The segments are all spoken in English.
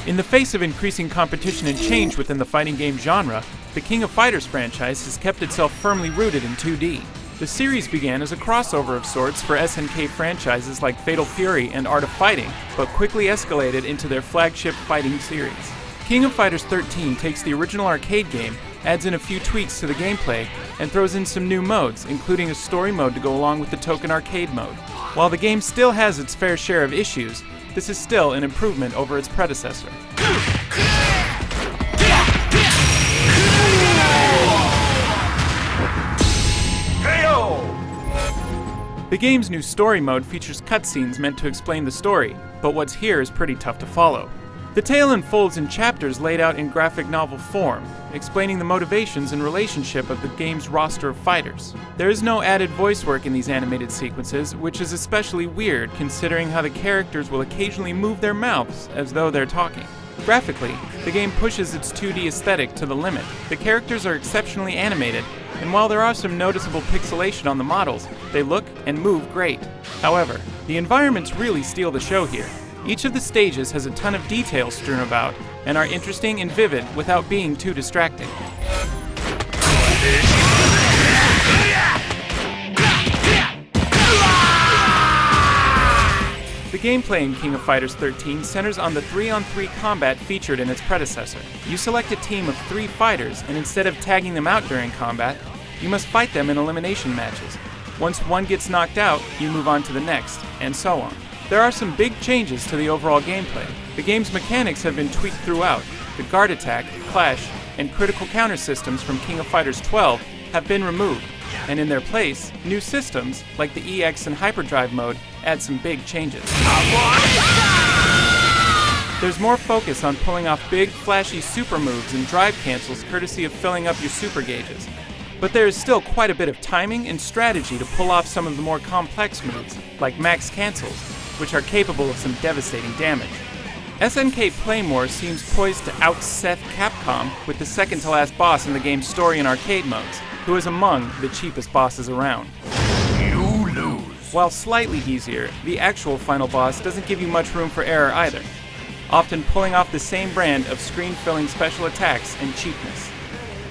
In the face of increasing competition and change within the fighting game genre, the King of Fighters franchise has kept itself firmly rooted in 2D. The series began as a crossover of sorts for SNK franchises like Fatal Fury and Art of Fighting, but quickly escalated into their flagship fighting series. King of Fighters XIII takes the original arcade game, adds in a few tweaks to the gameplay, and throws in some new modes, including a story mode to go along with the token arcade mode. While the game still has its fair share of issues, this is still an improvement over its predecessor. The game's new story mode features cutscenes meant to explain the story, but what's here is pretty tough to follow. The tale unfolds in chapters laid out in graphic novel form, explaining the motivations and relationship of the game's roster of fighters. There is no added voice work in these animated sequences, which is especially weird considering how the characters will occasionally move their mouths as though they're talking. Graphically, the game pushes its 2D aesthetic to the limit. The characters are exceptionally animated, and while there are some noticeable pixelation on the models, they look and move great. However, the environments really steal the show here. Each of the stages has a ton of detail strewn about, and are interesting and vivid without being too distracting. The gameplay in King of Fighters XIII centers on the 3-on-3 combat featured in its predecessor. You select a team of 3 fighters, and instead of tagging them out during combat, you must fight them in elimination matches. Once one gets knocked out, you move on to the next, and so on. There are some big changes to the overall gameplay. The game's mechanics have been tweaked throughout. The guard attack, clash, and critical counter systems from King of Fighters XII have been removed, and in their place, new systems, like the EX and Hyperdrive mode, add some big changes. There's more focus on pulling off big, flashy super moves and drive cancels courtesy of filling up your super gauges. But there is still quite a bit of timing and strategy to pull off some of the more complex moves, like max cancels, which are capable of some devastating damage. SNK Playmore seems poised to out-Seth Capcom with the second-to-last boss in the game's story and arcade modes, who is among the cheapest bosses around. You lose. While slightly easier, the actual final boss doesn't give you much room for error either, often pulling off the same brand of screen-filling special attacks and cheapness.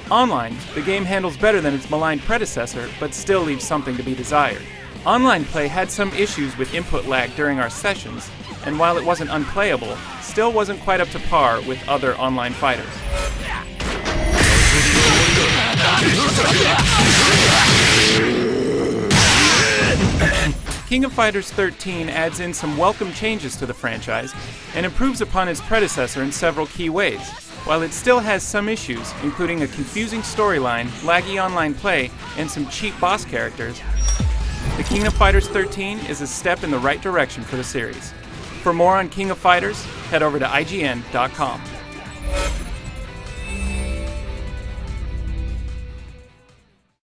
Online, the game handles better than its maligned predecessor, but still leaves something to be desired. Online play had some issues with input lag during our sessions, and while it wasn't unplayable, still wasn't quite up to par with other online fighters. King of Fighters XIII adds in some welcome changes to the franchise, and improves upon its predecessor in several key ways. While it still has some issues, including a confusing storyline, laggy online play, and some cheap boss characters, the King of Fighters XIII is a step in the right direction for the series. For more on King of Fighters, head over to IGN.com.